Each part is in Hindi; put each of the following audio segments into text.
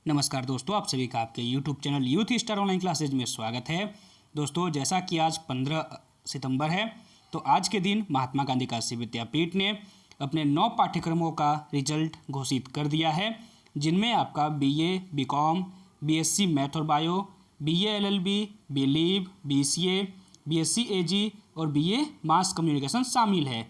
नमस्कार दोस्तों, आप सभी का आपके YouTube channel youth star online classes में स्वागत है। दोस्तों, जैसा कि आज 15 सितंबर है, तो आज के दिन महात्मा गांधी काशी विद्यापीठ ने अपने 9 पाठ्यक्रमों का रिजल्ट घोषित कर दिया है, जिनमें आपका BA, BCom, BSc मैथ और bio, BA LLB, BLIB, BCA, BSc AG और BA मास कम्युनिकेशन शामिल है।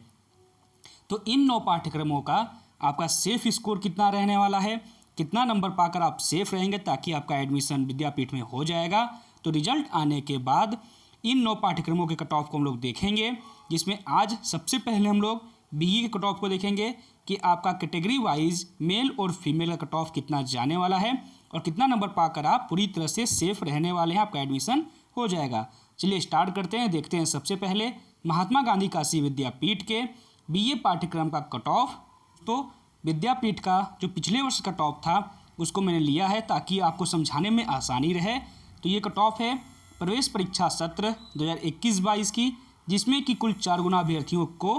तो इन 9 पाठ्यक्रमों का आपका सेफ स्कोर कितना रहने वाला है, कितना नंबर पाकर आप सेफ रहेंगे ताकि आपका एडमिशन विद्यापीठ में हो जाएगा। तो रिजल्ट आने के बाद इन 9 पाठ्यक्रमों के कट ऑफ को हम लोग देखेंगे, जिसमें आज सबसे पहले हम लोग BE के कट ऑफ को देखेंगे कि आपका कैटेगरी वाइज मेल और फीमेल का कट ऑफ कितना जाने वाला है और कितना नंबर पाकर आप पूरी तरह से सेफ रहने वाले हैं, आपका एडमिशन हो जाएगा। चलिए स्टार्ट करते हैं। देखते हैं सबसे पहले महात्मा गांधी काशी विद्यापीठ के BA पाठ्यक्रम का कट ऑफ। तो विद्यापीठ का जो पिछले वर्ष कट ऑफ था उसको मैंने लिया है ताकि आपको समझाने में आसानी रहे। तो ये कट ऑफ है प्रवेश परीक्षा सत्र 2021-22 की, जिसमें कि कुल 4 गुना अभ्यर्थियों को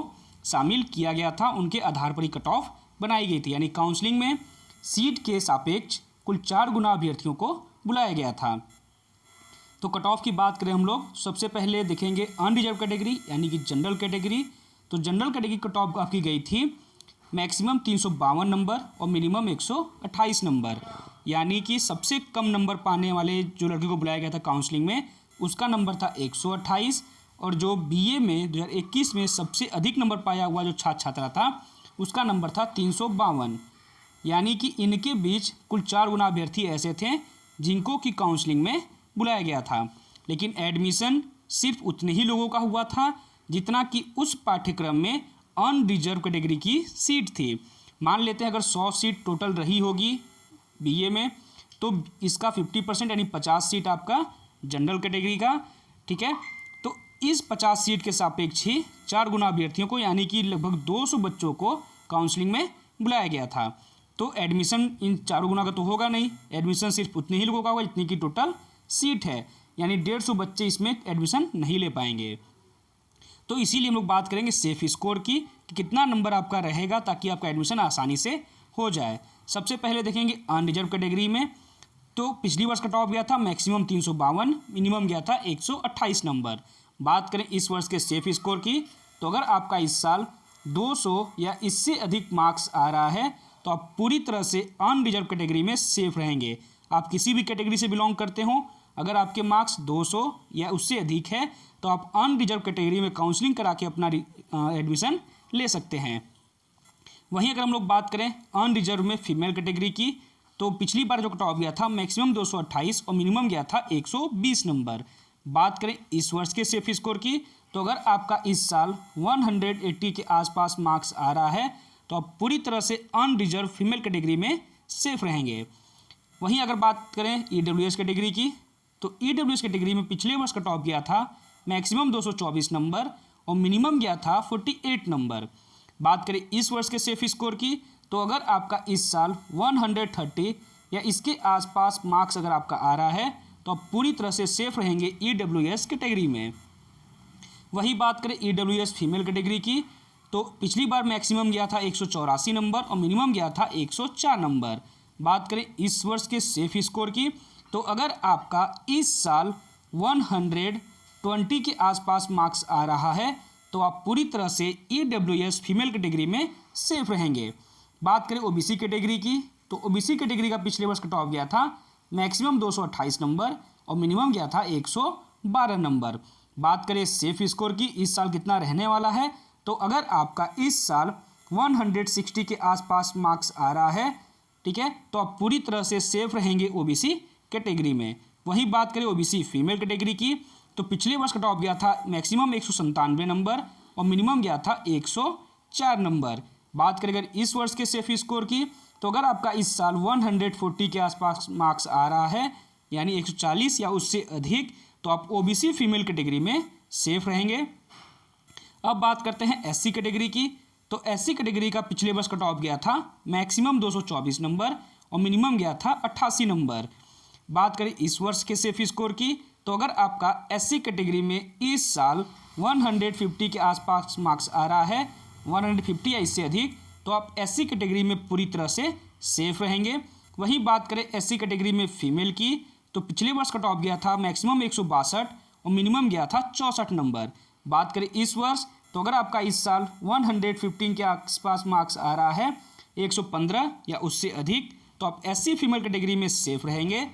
शामिल किया गया था। उनके आधार पर ही कट ऑफ बनाई गई थी, यानी काउंसलिंग में सीट के सापेक्ष कुल 4 गुना अभ्यर्थियों को बुलाया गया था। तो कट ऑफ की बात करें हम लोग, सबसे पहले देखेंगे अनरिजर्व कैटेगरी यानी कि जनरल कैटेगरी। तो जनरल कैटेगरी कट ऑफ आपकी गई थी मैक्सिमम 352 नंबर और मिनिमम 128 नंबर, यानी कि सबसे कम नंबर पाने वाले जो लड़के को बुलाया गया था काउंसलिंग में उसका नंबर था 128, और जो BA में 2021 में सबसे अधिक नंबर पाया हुआ जो छात्रा था उसका नंबर था 352, यानी कि इनके बीच कुल 4 गुना अभ्यर्थी ऐसे थे जिनको कि काउंसलिंग में बुलाया गया था। लेकिन एडमिशन सिर्फ उतने ही लोगों का हुआ था जितना कि उस पाठ्यक्रम में अनरिजर्व कैटेगरी की सीट थी। मान लेते हैं अगर 100 सीट टोटल रही होगी BA में, तो इसका 50% यानी 50 सीट आपका जनरल कैटेगरी का, ठीक है। तो इस 50 सीट के सापेक्ष ही 4 गुना अभ्यर्थियों को यानी कि लगभग 200 बच्चों को काउंसलिंग में बुलाया गया था। तो एडमिशन इन 4 गुना का तो होगा नहीं, एडमिशन सिर्फ उतने ही लोगों का होगा इतनी की टोटल सीट है, यानी 150 बच्चे इसमें एडमिशन नहीं ले पाएंगे। तो इसीलिए हम लोग बात करेंगे सेफ स्कोर की कि कितना नंबर आपका रहेगा ताकि आपका एडमिशन आसानी से हो जाए। सबसे पहले देखेंगे अनरिजर्व कैटेगरी में। तो पिछली वर्ष कट ऑफ गया था मैक्सिमम 352, मिनिमम गया था 128 नंबर। बात करें इस वर्ष के सेफ स्कोर की, तो अगर आपका इस साल 200 या इससे अधिक मार्क्स आ रहा है तो आप पूरी तरह से अनरिजर्व कैटेगरी में सेफ रहेंगे। आप किसी भी कैटेगरी से बिलोंग करते हो, अगर आपके मार्क्स 200 या उससे अधिक है तो आप अनरिजर्व कैटेगरी में काउंसलिंग करा के अपना एडमिशन ले सकते हैं। वहीं अगर हम लोग बात करें अनरिजर्व में फीमेल कैटेगरी की, तो पिछली बार जो कट ऑफ गया था मैक्सिमम 228 और मिनिमम गया था 120 नंबर। बात करें इस वर्ष के सेफ स्कोर की, तो अगर आपका इस साल 180 के आसपास मार्क्स आ रहा है तो आप पूरी तरह से अनरिजर्व फीमेल कैटेगरी में सेफ रहेंगे। वहीं अगर बात करें EWS कैटेगरी की, तो EWS कैटेगरी में पिछले वर्ष कट ऑफ गया था मैक्सिमम 224 नंबर और मिनिमम गया था 48 नंबर। बात करें इस वर्ष के सेफ स्कोर की, तो अगर आपका इस साल 130 या इसके आसपास मार्क्स अगर आपका आ रहा है तो आप पूरी तरह से सेफ रहेंगे EWS कैटेगरी में। वही बात करें EWS फीमेल कैटेगरी की, तो पिछली बार मैक्सिमम गया था 184 नंबर और मिनिमम गया था 104 नंबर। बात करें इस वर्ष के सेफ स्कोर की, तो अगर आपका इस साल 120 के आसपास मार्क्स आ रहा है तो आप पूरी तरह से EWS फीमेल कैटेगरी में सेफ रहेंगे। बात करें OBC कैटेगरी की, तो OBC कैटेगरी का पिछले वर्ष कट ऑफ गया था मैक्सिमम 228 नंबर और मिनिमम गया था 112 नंबर। बात करें सेफ स्कोर की, इस साल कितना रहने वाला है, तो अगर आपका इस साल 160 के आसपास मार्क्स आ रहा है, ठीक है, तो आप पूरी तरह से सेफ रहेंगे OBC कैटेगरी में। वहीं बात करें OBC फीमेल कैटेगरी की, तो पिछले वर्ष कट ऑफ गया था मैक्सिमम 197 नंबर और मिनिमम गया था 104 नंबर। बात करें अगर इस वर्ष के सेफ स्कोर की, तो अगर आपका इस साल 140 के आसपास मार्क्स आ रहा है यानी 140 या उससे अधिक, तो आप OBC फीमेल कैटेगरी में सेफ रहेंगे। अब बात करते हैं SC कैटेगरी की, तो SC कैटेगरी का पिछले वर्ष कट ऑफ गया था मैक्सिमम 224 नंबर और मिनिमम गया था 88 नंबर। बात करें इस वर्ष के सेफ स्कोर की, तो अगर आपका SC कैटेगरी में इस साल 150 के आसपास मार्क्स आ रहा है, 150 या इससे अधिक, तो आप SC कैटेगरी में पूरी तरह से सेफ रहेंगे। वहीं बात करें SC कैटेगरी में फीमेल की, तो पिछले वर्ष कट ऑफ गया था मैक्सिमम 162 और मिनिमम गया था 64 नंबर। बात करें इस वर्ष, तो अगर आपका इस साल 115 के आसपास मार्क्स आ रहा है, 115 या उससे अधिक, तो आप SC फीमेल कैटेगरी में सेफ रहेंगे।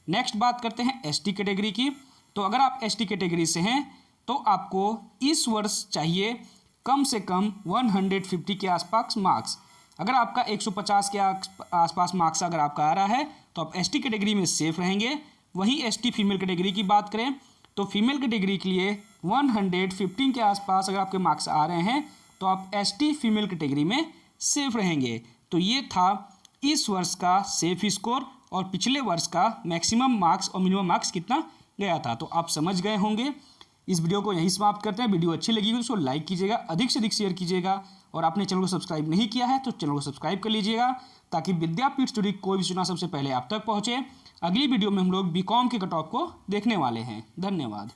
नेक्स्ट बात करते हैं ST कैटेगरी की। तो अगर आप ST कैटेगरी से हैं तो आपको इस वर्ष चाहिए कम से कम 150 के आसपास मार्क्स। अगर आपका 150 के आसपास मार्क्स अगर आपका आ रहा है तो आप ST कैटेगरी में सेफ रहेंगे। वहीं ST फीमेल कैटेगरी की बात करें तो फीमेल कैटेगरी के लिए 115 के आसपास अगर आपके मार्क्स आ रहे हैं तो आप ST फीमेल कैटेगरी में सेफ रहेंगे। तो ये था इस वर्ष का सेफ स्कोर और पिछले वर्ष का मैक्सिमम मार्क्स और मिनिमम मार्क्स कितना गया था। तो आप समझ गए होंगे। इस वीडियो को यहीं समाप्त करते हैं। वीडियो अच्छी लगी तो उसको लाइक कीजिएगा, अधिक से अधिक शेयर कीजिएगा और आपने चैनल को सब्सक्राइब नहीं किया है तो चैनल को सब्सक्राइब कर लीजिएगा ताकि विद्यापीठ से जुड़ी कोई भी सूचना सबसे पहले आप तक पहुँचे। अगली वीडियो में हम लोग BCom के कट ऑफ को देखने वाले हैं। धन्यवाद।